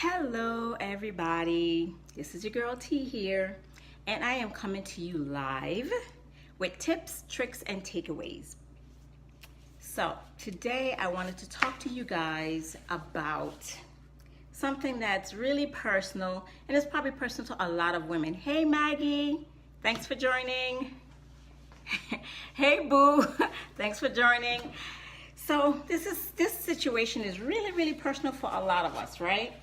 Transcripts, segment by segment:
Hello everybody, this is your girl T here, and I am coming to you live with tips, tricks, and takeaways. So today I wanted to talk to you guys about something that's really personal, and it's probably personal to a lot of women. Hey Maggie, thanks for joining. Hey Boo, thanks for joining. So this situation is really personal for a lot of us, right?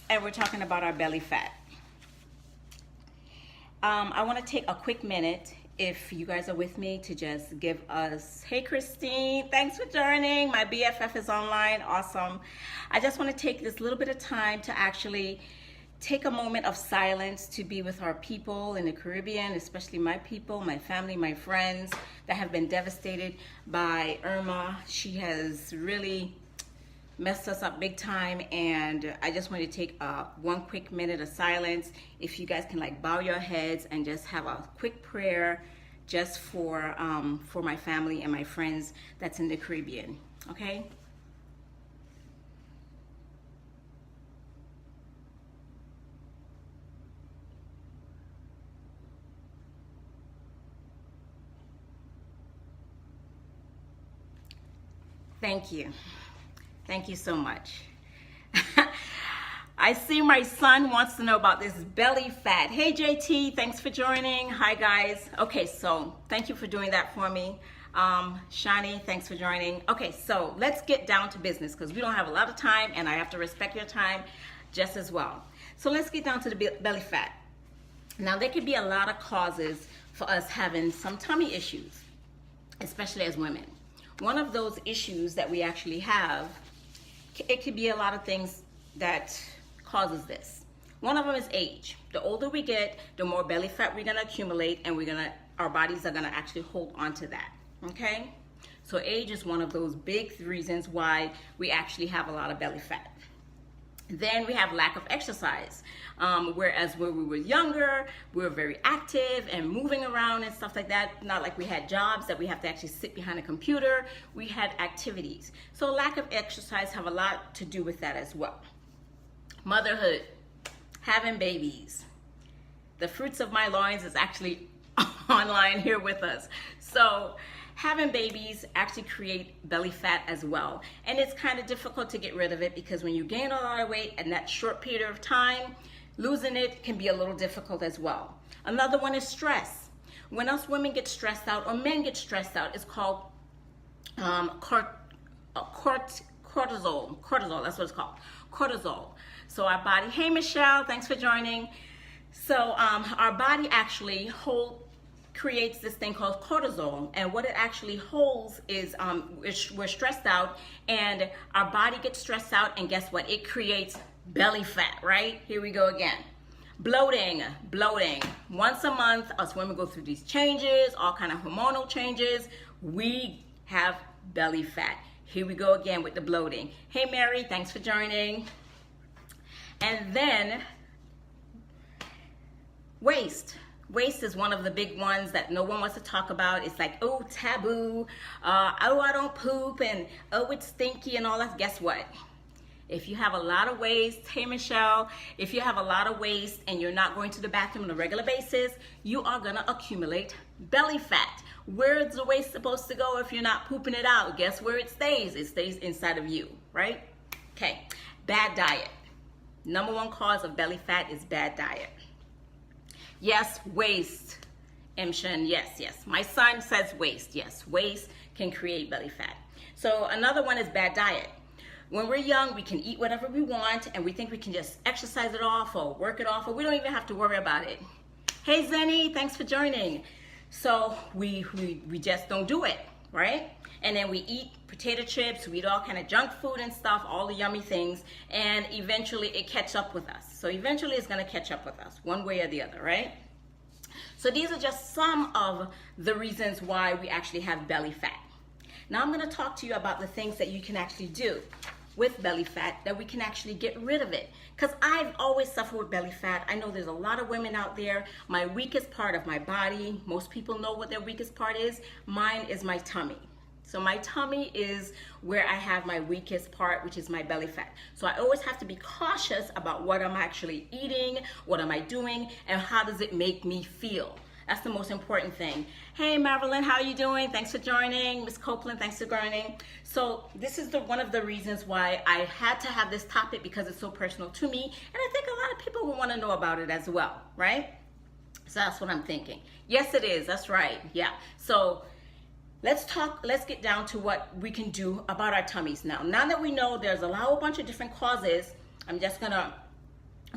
And we're talking about our belly fat. I want to take a quick minute, if you guys are with me, to just give us, hey Christine, thanks for joining. My BFF is online, awesome. I just want to take this little bit of time to actually take a moment of silence to be with our people in the Caribbean, especially my people, my family, my friends that have been devastated by Irma. She has really messed us up big time, and I just want to take one quick minute of silence. If you guys can bow your heads and just have a quick prayer just for my family and my friends that's in the Caribbean, okay? Thank you. Thank you so much. I see my son wants to know about this belly fat. Hey JT, thanks for joining. Hi guys. Okay, so thank you for doing that for me. Shani, thanks for joining. Okay, so let's get down to business because we don't have a lot of time and I have to respect your time just as well. So let's get down to the belly fat. Now there could be a lot of causes for us having some tummy issues, especially as women. One of those issues that we actually have, it could be a lot of things that causes this. One of them is age. The older we get, the more belly fat we're gonna accumulate, and our bodies are gonna actually hold on to that, okay? So age is one of those big reasons why we actually have a lot of belly fat. Then we have lack of exercise. Whereas when we were younger, we were very active and moving around and stuff like that. Not like we had jobs that we have to actually sit behind a computer. We had activities. So lack of exercise have a lot to do with that as well. Motherhood, having babies. The fruits of my loins is actually online here with us. So having babies actually create belly fat as well. And it's kind of difficult to get rid of it because when you gain a lot of weight in that short period of time, losing it can be a little difficult as well. Another one is stress. When us women get stressed out or men get stressed out, it's called cortisol. Cortisol, that's what it's called. Cortisol. So our body, hey Michelle, thanks for joining. So our body actually creates this thing called cortisol, and what it actually holds is we're stressed out and our body gets stressed out, and guess what? It creates belly fat, right? Here we go again. Bloating. Once a month, us women go through these changes, all kind of hormonal changes. We have belly fat. Here we go again with the bloating. Hey Mary, thanks for joining. And then waist. Waist is one of the big ones that no one wants to talk about. It's like, oh, taboo. Oh, I don't poop, and oh, it's stinky and all that. Guess what? If you have a lot of waist, hey Michelle, if you have a lot of waist and you're not going to the bathroom on a regular basis, you are gonna accumulate belly fat. Where's the waist supposed to go if you're not pooping it out? Guess where it stays? It stays inside of you, right? Okay, bad diet. Number one cause of belly fat is bad diet. Yes, waist. Imshan, yes. My son says waist. Yes, waist can create belly fat. So another one is bad diet. When we're young, we can eat whatever we want and we think we can just exercise it off or work it off, or we don't even have to worry about it. Hey Zenny, thanks for joining. So we just don't do it, right? And then we eat potato chips, we eat all kind of junk food and stuff, all the yummy things, and eventually it catches up with us. So eventually it's gonna catch up with us, one way or the other, right? So these are just some of the reasons why we actually have belly fat. Now I'm gonna talk to you about the things that you can actually do with belly fat that we can actually get rid of it. Because I've always suffered with belly fat. I know there's a lot of women out there. My weakest part of my body, most people know what their weakest part is. Mine is my tummy. So my tummy is where I have my weakest part, which is my belly fat. So I always have to be cautious about what I'm actually eating, what am I doing, and how does it make me feel. That's the most important thing. Hey Marilyn, how are you doing? Thanks for joining. Miss Copeland, thanks for joining. So this is one of the reasons why I had to have this topic, because it's so personal to me, and I think a lot of people will want to know about it as well, right? So that's what I'm thinking. Yes, it is. That's right. Yeah. So let's get down to what we can do about our tummies now. Now that we know there's a whole bunch of different causes, I'm just gonna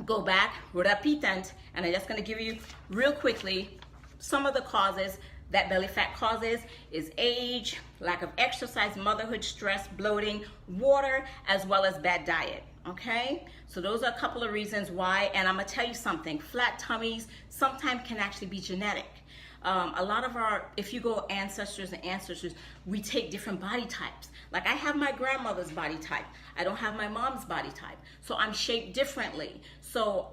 go back, repeat, and I'm just gonna give you real quickly some of the causes that belly fat causes is age, lack of exercise, motherhood, stress, bloating, water, as well as bad diet. Okay, so those are a couple of reasons why, and I'm gonna tell you something, flat tummies sometimes can actually be genetic. A lot of if you go ancestors, we take different body types. Like I have my grandmother's body type. I don't have my mom's body type. So I'm shaped differently. So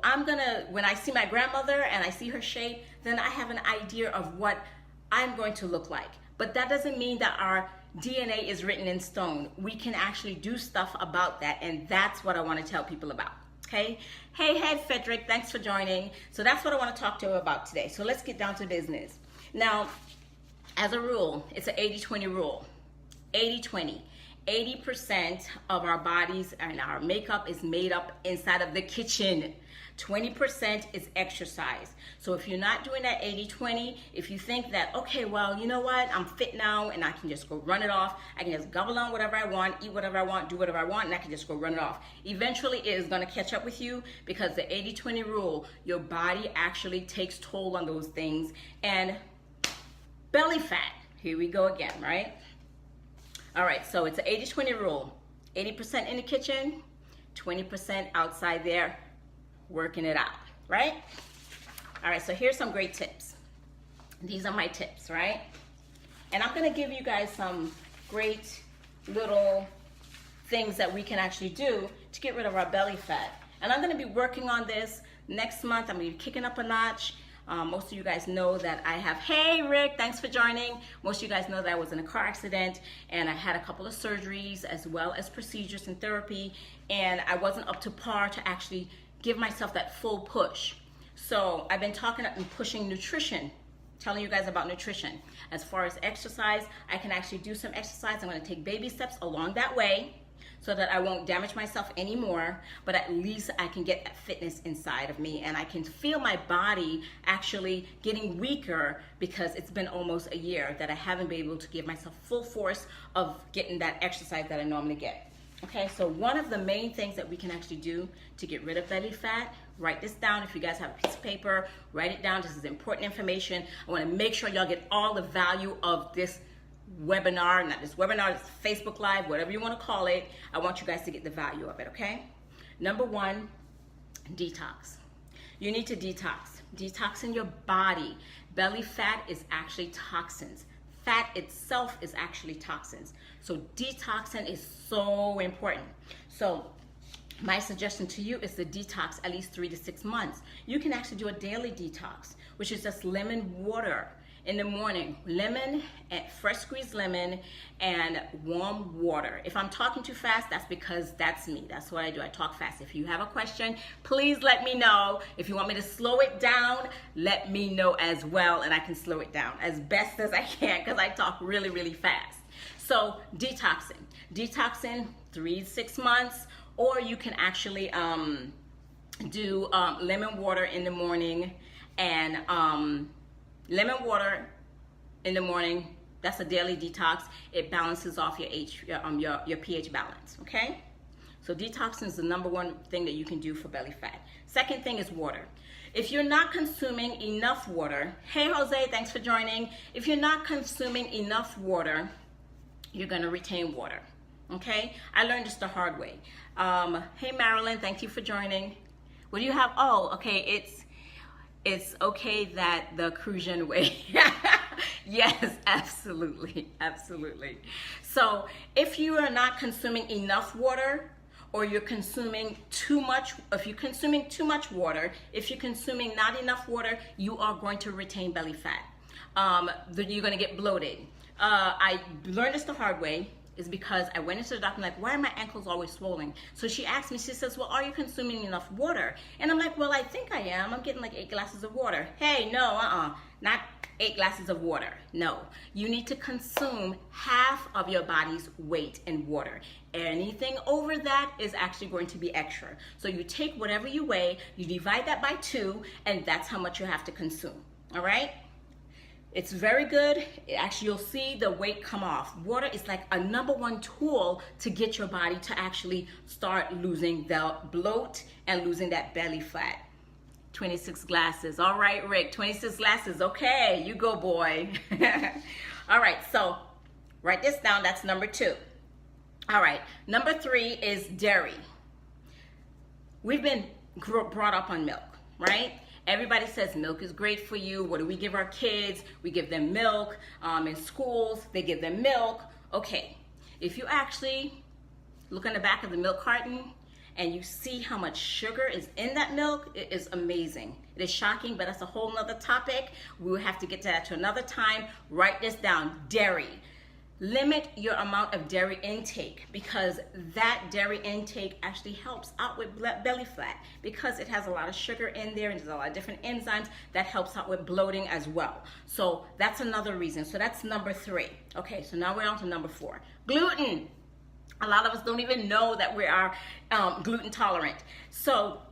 when I see my grandmother and I see her shape, then I have an idea of what I'm going to look like. But that doesn't mean that our DNA is written in stone. We can actually do stuff about that, and that's what I want to tell people about. Okay. Hey, Frederick, thanks for joining. So that's what I want to talk to you about today. So let's get down to business. Now, as a rule, it's an 80-20 rule. 80-20. 80% of our bodies and our makeup is made up inside of the kitchen. 20% is exercise. So if you're not doing that 80-20, if you think that, okay, well, you know what, I'm fit now and I can just go run it off, I can just gobble on whatever I want, eat whatever I want, do whatever I want, and I can just go run it off. Eventually it is gonna catch up with you, because the 80-20 rule, your body actually takes toll on those things. And belly fat, here we go again, right? All right, so it's an 80-20 rule. 80% in the kitchen, 20% outside there working it out, right? All right, so here's some great tips. These are my tips, right? And I'm gonna give you guys some great little things that we can actually do to get rid of our belly fat. And I'm gonna be working on this next month. I'm gonna be kicking up a notch. Most of you guys know that I have, hey Rick, thanks for joining. Most of you guys know that I was in a car accident and I had a couple of surgeries as well as procedures and therapy, and I wasn't up to par to actually give myself that full push. So I've been talking and pushing nutrition, telling you guys about nutrition. As far as exercise, I can actually do some exercise. I'm gonna take baby steps along that way so that I won't damage myself anymore, but at least I can get that fitness inside of me, and I can feel my body actually getting weaker, because it's been almost a year that I haven't been able to give myself full force of getting that exercise that I normally get. Okay, so one of the main things that we can actually do to get rid of belly fat, write this down. If you guys have a piece of paper, write it down. This is important information. I want to make sure y'all get all the value of this webinar, not this webinar, this Facebook Live, whatever you want to call it. I want you guys to get the value of it, okay? Number one, detox. You need to detox. Detoxing your body. Belly fat is actually toxins. Fat itself is actually toxins. So detoxing is so important. So my suggestion to you is to detox at least 3 to 6 months. You can actually do a daily detox, which is just lemon water in the morning. Lemon, and fresh squeezed lemon, and warm water. If I'm talking too fast, that's because that's me. That's what I do. I talk fast. If you have a question, please let me know. If you want me to slow it down, let me know as well, and I can slow it down as best as I can, because I talk really, really fast. So detoxing 3 to 6 months, or you can actually do lemon water in the morning, and lemon water in the morning. That's a daily detox. It balances off your pH balance. Okay, so detoxing is the number one thing that you can do for belly fat. Second thing is water. If you're not consuming enough water, hey Jose, thanks for joining. If you're not consuming enough water, you're gonna retain water. Okay, I learned this the hard way. Hey Marilyn, thank you for joining. What do you have? Oh, okay, it's okay that the Crucian way. Yes, absolutely, absolutely. So if you are not consuming enough water, or you're consuming too much, if you're consuming too much water, if you're consuming not enough water, you are going to retain belly fat. You're going to get bloated. I learned this the hard way, is because I went into the doctor, I'm like, why are my ankles always swollen? So she asked me, she says, well, are you consuming enough water? And I'm like, well, I think I am. I'm getting like 8 glasses of water. Hey, no, not 8 glasses of water. No, you need to consume half of your body's weight in water. Anything over that is actually going to be extra. So you take whatever you weigh, you divide that by 2, and that's how much you have to consume, all right? It's very good. Actually, you'll see the weight come off. Water is like a #1 tool to get your body to actually start losing the bloat and losing that belly fat. 26 glasses. All right, Rick, 26 glasses. Okay, you go, boy. All right, so write this down. That's number 2. All right, number 3 is dairy. We've been brought up on milk, right? Everybody says milk is great for you. What do we give our kids? We give them milk. In schools, they give them milk. Okay, if you actually look on the back of the milk carton and you see how much sugar is in that milk, it is amazing. It is shocking, but that's a whole nother topic. We will have to get to that to another time. Write this down, dairy. Limit your amount of dairy intake, because that dairy intake actually helps out with belly fat, because it has a lot of sugar in there and there's a lot of different enzymes that helps out with bloating as well. So that's another reason. So that's number 3. Okay, so now we're on to number 4. Gluten. A lot of us don't even know that we are gluten tolerant. So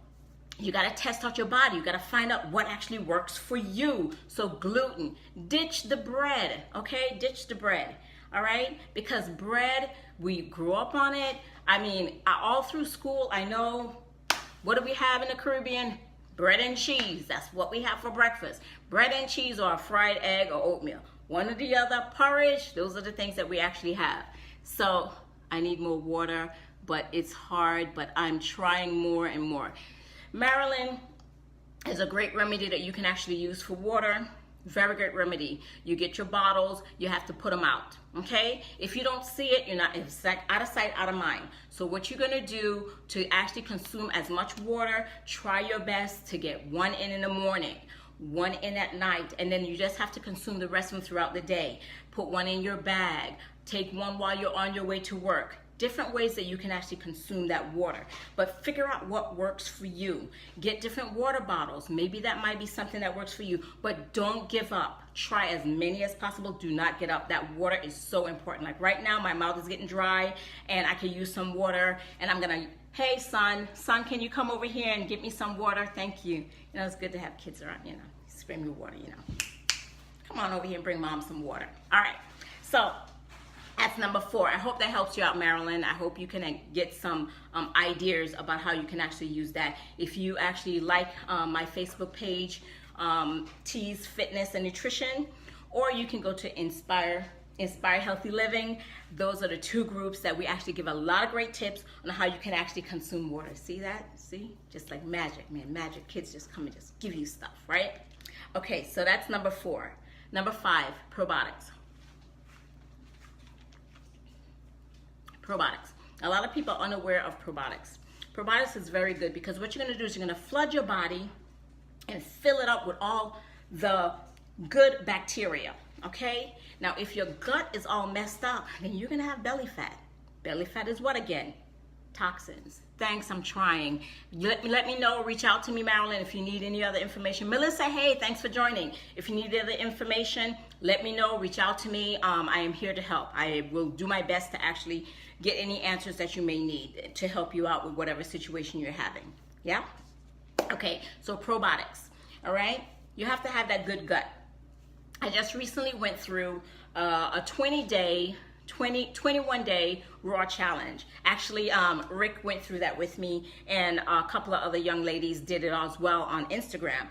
you got to test out your body. You got to find out what actually works for you. So gluten. Ditch the bread, okay? Ditch the bread. All right, because bread, we grew up on it. I mean, all through school, I know, what do we have in the Caribbean? Bread and cheese. That's what we have for breakfast. Bread and cheese, or a fried egg or oatmeal. One or the other. Porridge, those are the things that we actually have. So I need more water, but it's hard, but I'm trying more and more. Marilyn is a great remedy that you can actually use for water. Very good remedy. You get your bottles, you have to put them out, okay? If you don't see it, you're not, it's like out of sight, out of mind. So what you're gonna do to actually consume as much water, try your best to get 1 in the morning, 1 in at night, and then you just have to consume the rest of them throughout the day. Put 1 in your bag, take 1 while you're on your way to work. Different ways that you can actually consume that water, but figure out what works for you. Get different water bottles. Maybe that might be something that works for you, but don't give up. Try as many as possible. Do not get up. That water is so important. Like right now, my mouth is getting dry and I could use some water, and I'm gonna, hey son, can you come over here and get me some water? Thank you. You know, it's good to have kids around, you know, spray me water, you know. Come on over here and bring mom some water. All right, so that's number 4. I hope that helps you out, Marilyn. I hope you can get some ideas about how you can actually use that. If you actually like my Facebook page, Tease Fitness and Nutrition, or you can go to Inspire Healthy Living. Those are the 2 groups that we actually give a lot of great tips on how you can actually consume water. See that? See? Just like magic, man. Magic. Kids just come and just give you stuff, right? Okay, so that's number 4. Number 5, probiotics. Probiotics. A lot of people are unaware of probiotics. Probiotics is very good, because what you're going to do is you're going to flood your body and fill it up with all the good bacteria, okay? Now, if your gut is all messed up, then you're going to have belly fat. Belly fat is what again? Toxins. Thanks, I'm trying. Let me know. Reach out to me, Marilyn, if you need any other information. Melissa, hey, thanks for joining. If you need other information, let me know. Reach out to me. I am here to help. I will do my best to actually get any answers that you may need to help you out with whatever situation you're having. Yeah? Okay, so probiotics, all right? You have to have that good gut. I just recently went through a 21-day raw challenge. Actually, Rick went through that with me, and a couple of other young ladies did it as well on Instagram.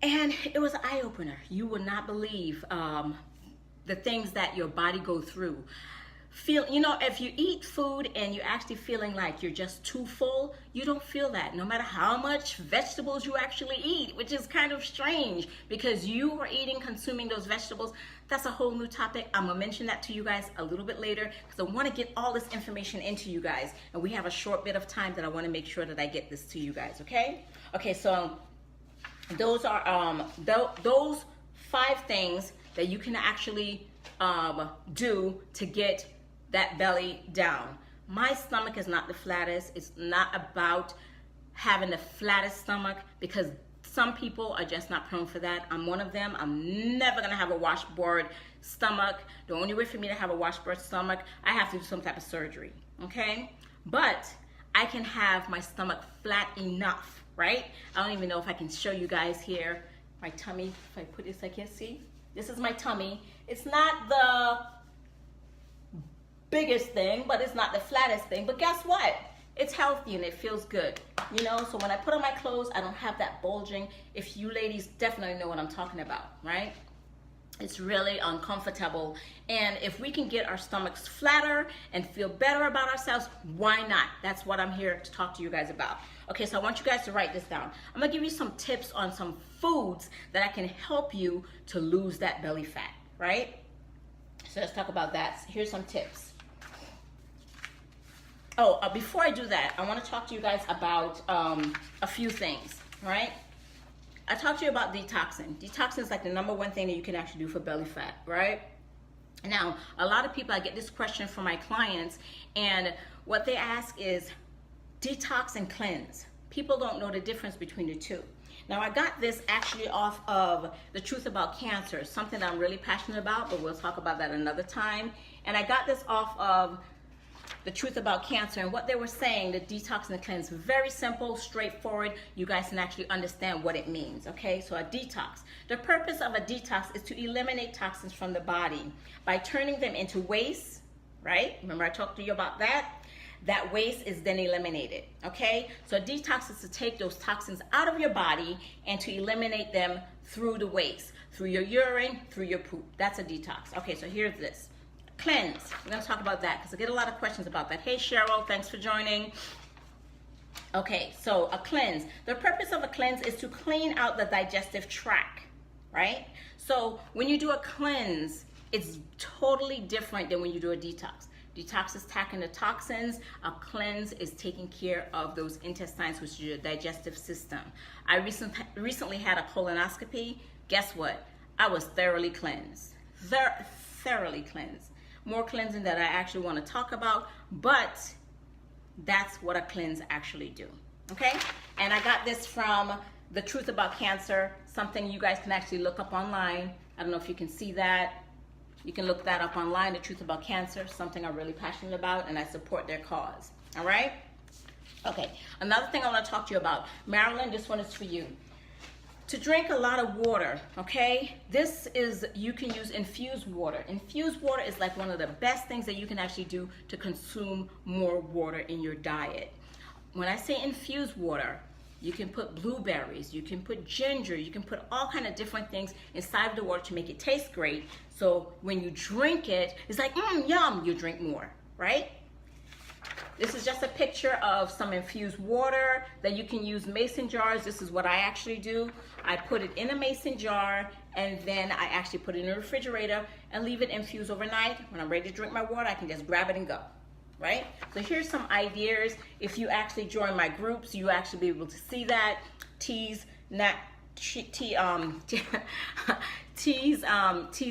And it was an eye-opener. You would not believe the things that your body go through. You know, if you eat food and you're actually feeling like you're just too full, you don't feel that, no matter how much vegetables you actually eat, which is kind of strange, because you are consuming those vegetables. That's a whole new topic. I'm gonna mention that to you guys a little bit later, because I want to get all this information into you guys, and we have a short bit of time that I want to make sure that I get this to you guys. Okay? Okay. So those are those 5 things that you can actually do to get that belly down. My stomach is not the flattest. It's not about having the flattest stomach, because some people are just not prone for that. I'm one of them. I'm never gonna have a washboard stomach. The only way for me to have a washboard stomach, I have to do some type of surgery, okay? But I can have my stomach flat enough, right? I don't even know if I can show you guys here my tummy. If I put this, I can see. This is my tummy. It's not the biggest thing, but it's not the flattest thing. But guess what? It's healthy and it feels good, you know? So when I put on my clothes, I don't have that bulging. If you ladies definitely know what I'm talking about, right? It's really uncomfortable. And if we can get our stomachs flatter and feel better about ourselves, why not? That's what I'm here to talk to you guys about. Okay, so I want you guys to write this down. I'm gonna give you some tips on some foods that I can help you to lose that belly fat, right? So let's talk about that. Here's some tips. Oh, before I do that, I want to talk to you guys about a few things, right? I talked to you about detoxing. Detoxing is like the #1 thing that you can actually do for belly fat, right? Now, a lot of people, I get this question from my clients, and what they ask is detox and cleanse. People don't know the difference between the two. Now, I got this actually off of The Truth About Cancer, something that I'm really passionate about, but we'll talk about that another time. And I got this off of The Truth About Cancer, and what they were saying, the detox and the cleanse, very simple, straightforward. You guys can actually understand what it means, okay? So a detox. The purpose of a detox is to eliminate toxins from the body by turning them into waste, right? Remember I talked to you about that? That waste is then eliminated, okay? So a detox is to take those toxins out of your body and to eliminate them through the waste, through your urine, through your poop. That's a detox. Okay, so here's this. Cleanse. We're going to talk about that because I get a lot of questions about that. Hey, Cheryl, thanks for joining. Okay, so a cleanse. The purpose of a cleanse is to clean out the digestive tract, right? So when you do a cleanse, it's totally different than when you do a detox. Detox is tackling the toxins. A cleanse is taking care of those intestines, which is your digestive system. I recently had a colonoscopy. Guess what? I was thoroughly cleansed. Thoroughly cleansed. More cleansing that I actually want to talk about, but that's what a cleanse actually do, okay? And I got this from The Truth About Cancer, something you guys can actually look up online. I don't know if you can see that. You can look that up online, The Truth About Cancer, something I'm really passionate about, and I support their cause, all right? Okay, another thing I want to talk to you about. Marilyn, this one is for you. To drink a lot of water, okay? This is, you can use infused water. Infused water is like one of the best things that you can actually do to consume more water in your diet. When I say infused water, you can put blueberries, you can put ginger, you can put all kind of different things inside of the water to make it taste great. So when you drink it, it's like, yum, you drink more, right? This is just a picture of some infused water that you can use mason jars. This is what I actually do. I put it in a mason jar and then I actually put it in the refrigerator and leave it infused overnight. When I'm ready to drink my water, I can just grab it and go, right? So here's some ideas. If you actually join my groups, you actually be able to see that. Tees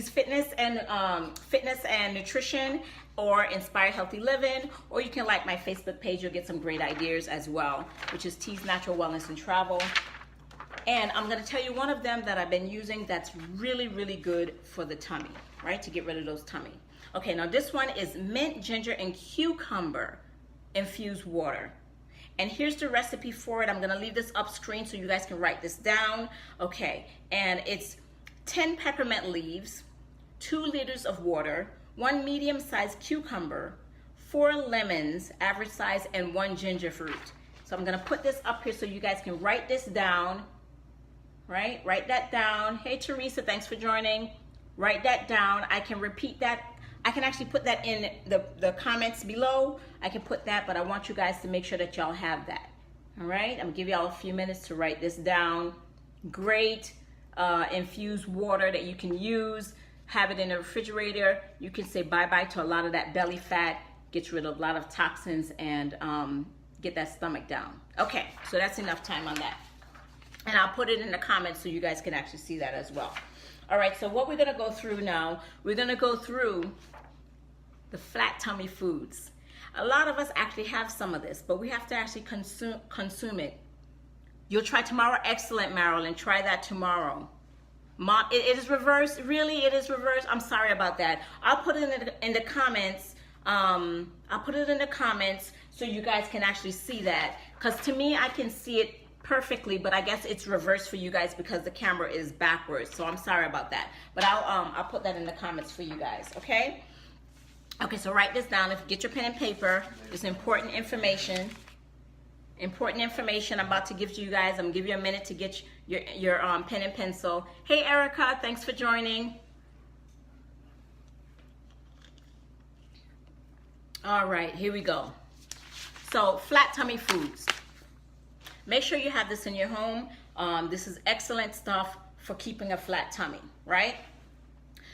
Fitness and Nutrition, or Inspire Healthy Living, or you can like my Facebook page. You'll get some great ideas as well, which is Tees Natural Wellness and Travel. And I'm going to tell you one of them that I've been using that's really, really good for the tummy, right? To get rid of those tummy. Okay, now this one is mint, ginger, and cucumber infused water. And here's the recipe for it. I'm going to leave this up screen so you guys can write this down. Okay, and it's 10 peppermint leaves, 2 liters of water, 1 medium-sized cucumber, 4 lemons, average size, and 1 ginger fruit. So I'm gonna put this up here so you guys can write this down, right? Write that down. Hey, Teresa, thanks for joining. Write that down. I can repeat that. I can actually put that in the comments below. I can put that, but I want you guys to make sure that y'all have that. All right, I'm gonna give y'all a few minutes to write this down. Great infused water that you can use. Have it in the refrigerator. You can say bye-bye to a lot of that belly fat, get rid of a lot of toxins, and get that stomach down. Okay, so that's enough time on that. And I'll put it in the comments so you guys can actually see that as well. All right, so what we're gonna go through now, we're gonna go through the flat tummy foods. A lot of us actually have some of this, but we have to actually consume it. You'll try tomorrow. Excellent, Marilyn. Try that tomorrow. Mom, it is reversed. Really, it is reversed. I'm sorry about that. I'll put it in the comments. I'll put it in the comments so you guys can actually see that. Because to me, I can see it perfectly, but I guess it's reversed for you guys because the camera is backwards. So I'm sorry about that. But I'll put that in the comments for you guys. Okay. Okay. So write this down. If you get your pen and paper, it's important information. Important information I'm about to give to you guys. I'm gonna give you a minute to get your pen and pencil. Hey Erica, thanks for joining. All right, here we go. So flat tummy foods. Make sure you have this in your home. This is excellent stuff for keeping a flat tummy, right?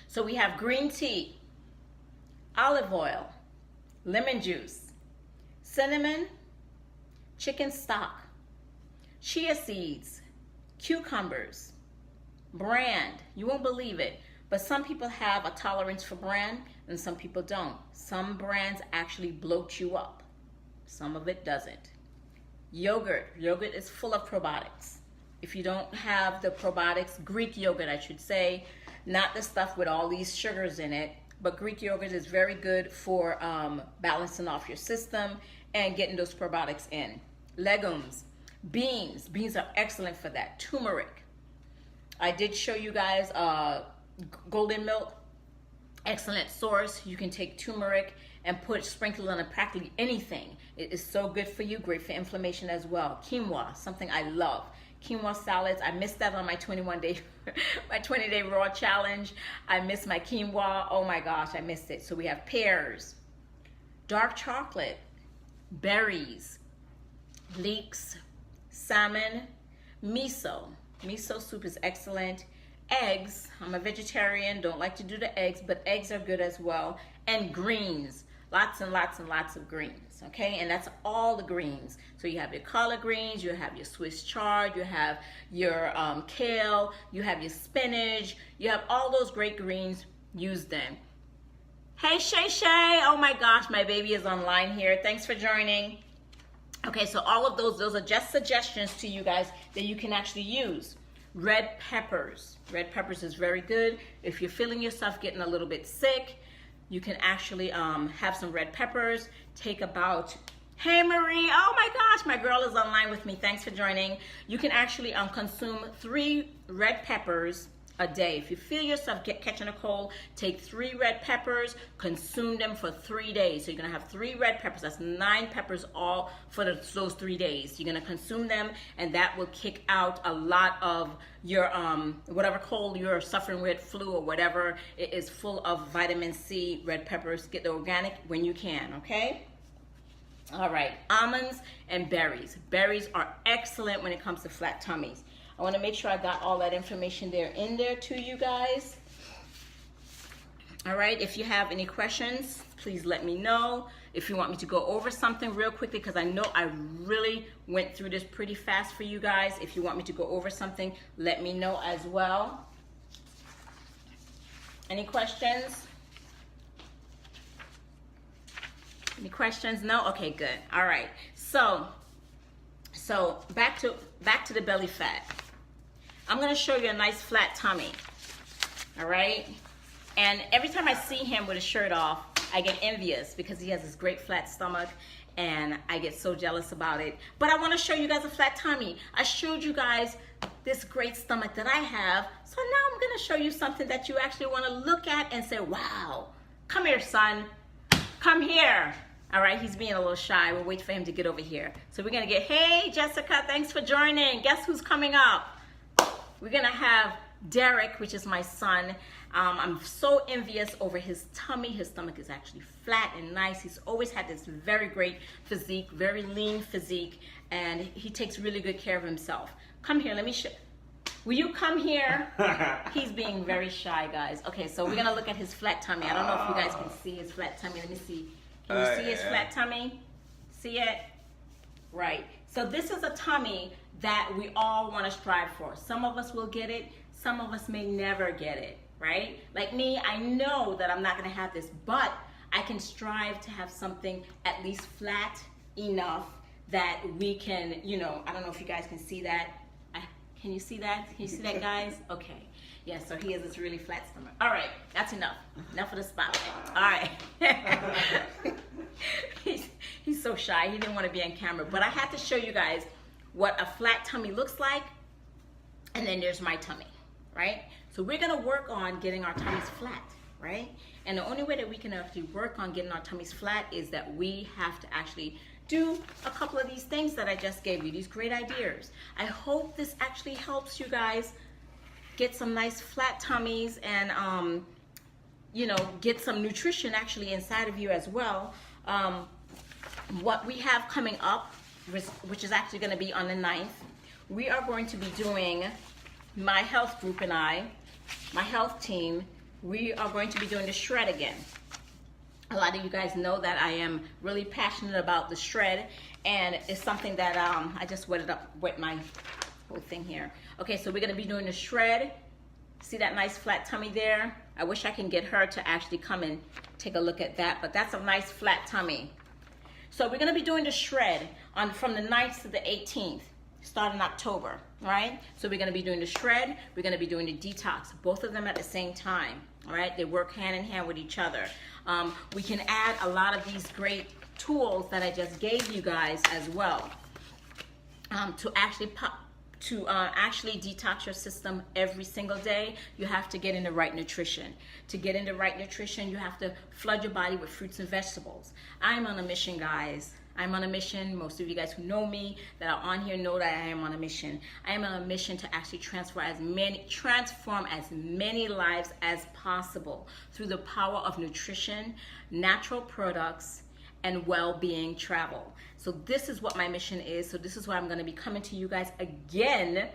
So we have green tea, olive oil, lemon juice, cinnamon, chicken stock, chia seeds, cucumbers, bran. You won't believe it, but some people have a tolerance for bran and some people don't. Some brands actually bloat you up. Some of it doesn't. Yogurt. Yogurt is full of probiotics. If you don't have the probiotics, Greek yogurt I should say, not the stuff with all these sugars in it, but Greek yogurt is very good for balancing off your system and getting those probiotics in. Legumes, beans. Beans are excellent for that. Turmeric. I did show you guys golden milk. Excellent source. You can take turmeric and sprinkle on practically anything. It is so good for you. Great for inflammation as well. Quinoa, something I love. Quinoa salads. I missed that on my 21-day, my 20-day raw challenge. I missed my quinoa. Oh my gosh, I missed it. So we have pears, dark chocolate, berries, leeks, salmon, miso. Miso soup is excellent. Eggs. I'm a vegetarian, don't like to do the eggs, but eggs are good as well. And greens. Lots and lots and lots of greens, okay? And that's all the greens. So you have your collard greens, you have your Swiss chard, you have your kale, you have your spinach, you have all those great greens. Use them. Hey, Shay Shay. Oh my gosh, my baby is online here. Thanks for joining. Okay, so all of those are just suggestions to you guys that you can actually use. Red peppers. Red peppers is very good. If you're feeling yourself getting a little bit sick, you can actually have some red peppers. Take about, hey Marie, oh my gosh, my girl is online with me. Thanks for joining. You can actually consume 3 red peppers a day. If you feel yourself catching a cold, take 3 red peppers, consume them for 3 days. So you're gonna have 3 red peppers. That's 9 peppers all for those 3 days. You're gonna consume them, and that will kick out a lot of your whatever cold you're suffering with, flu or whatever. It is full of vitamin C. Red peppers. Get the organic when you can. Okay. All right. Almonds and berries. Berries are excellent when it comes to flat tummies. I want to make sure I got all that information in there to you guys. All right, if you have any questions, please let me know. If you want me to go over something real quickly, because I know I really went through this pretty fast for you guys. If you want me to go over something, let me know as well. Any questions? Any questions? No? Okay, good. All right. So back to the belly fat. I'm going to show you a nice flat tummy. All right? And every time I see him with his shirt off, I get envious because he has this great flat stomach and I get so jealous about it. But I want to show you guys a flat tummy. I showed you guys this great stomach that I have. So now I'm going to show you something that you actually want to look at and say, wow, come here, son. Come here. All right, he's being a little shy. We'll wait for him to get over here. So we're going to get, hey, Jessica, thanks for joining. Guess who's coming up? We're going to have Derek, which is my son. I'm so envious over his tummy. His stomach is actually flat and nice. He's always had this very great physique, very lean physique, and he takes really good care of himself. Come here, let me show. Will you come here? He's being very shy, guys. Okay, so we're going to look at his flat tummy. I don't know if you guys can see his flat tummy. Let me see. Can you see his flat tummy? See it? Right. So this is a tummy that we all want to strive for. Some of us will get it, Some of us may never get it, right? Like me, I know that I'm not gonna have this, but I can strive to have something at least flat enough that we can, you know, I don't know if you guys can see that. Can you see that? Can you see that, guys? Okay. Yeah, so he has this really flat stomach. All right, that's enough. Enough of the spotlight. All right. He's so shy. He didn't want to be on camera. But I had to show you guys what a flat tummy looks like. And then there's my tummy, right? So we're going to work on getting our tummies flat, right? And the only way that we can actually work on getting our tummies flat is that we have to actually do a couple of these things that I just gave you, these great ideas. I hope this actually helps you guys get some nice flat tummies and, you know, get some nutrition actually inside of you as well. What we have coming up, which is actually going to be on the 9th, we are going to be doing, my health group and I, my health team, we are going to be doing the shred again. A lot of you guys know that I am really passionate about the shred, and it's something that I just wet it up with my whole thing here. Okay, so we're gonna be doing the shred. See that nice flat tummy there? I wish I can get her to actually come and take a look at that, but that's a nice flat tummy. So we're gonna be doing the shred from the 9th to the 18th, starting October, right? So we're gonna be doing the shred, we're gonna be doing the detox, both of them at the same time, all right? They work hand in hand with each other. We can add a lot of these great tools that I just gave you guys as well to actually detox your system every single day. You have to get in the right nutrition. To get in the right nutrition, you have to flood your body with fruits and vegetables. I'm on a mission, guys. I'm on a mission. Most of you guys who know me that are on here know that I am on a mission. I am on a mission to actually transform as many lives as possible through the power of nutrition, natural products, and well-being travel. So this is what my mission is. So this is why I'm going to be coming to you guys again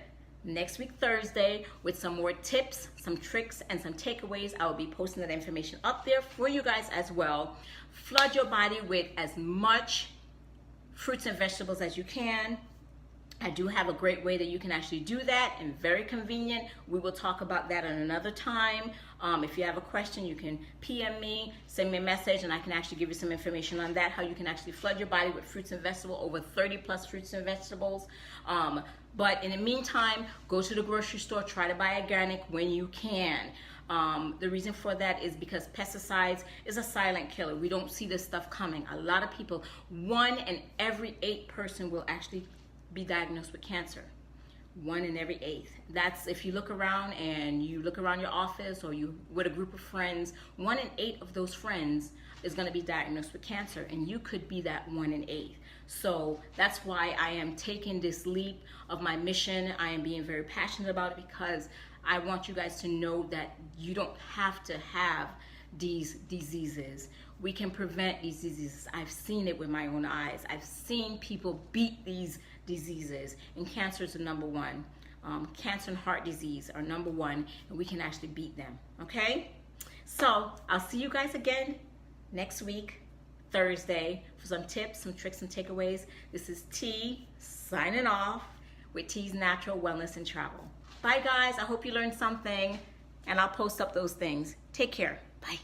next week, Thursday, with some more tips, some tricks, and some takeaways. I will be posting that information up there for you guys as well. Flood your body with as much fruits and vegetables as you can. I do have a great way that you can actually do that, and very convenient. We will talk about that at another time. If you have a question, you can PM me, send me a message, and I can actually give you some information on that, how you can actually flood your body with fruits and vegetables, over 30 plus fruits and vegetables. But in the meantime, go to the grocery store, try to buy organic when you can. The reason for that is because pesticides is a silent killer. We don't see this stuff coming. A lot of people, 1 in every 8 person will actually be diagnosed with cancer. 1 in every 8th. That's if you look around and you look around your office or you with a group of friends, 1 in 8 of those friends is going to be diagnosed with cancer, and you could be that 1 in 8. So that's why I am taking this leap of my mission. I am being very passionate about it because I want you guys to know that you don't have to have these diseases. We can prevent these diseases. I've seen it with my own eyes. I've seen people beat these diseases, and cancer is the number one. Cancer and heart disease are number one, and we can actually beat them, okay? So I'll see you guys again next week, Thursday, for some tips, some tricks, and takeaways. This is T signing off with T's Natural Wellness and Travel. Bye, guys. I hope you learned something, and I'll post up those things. Take care. Bye.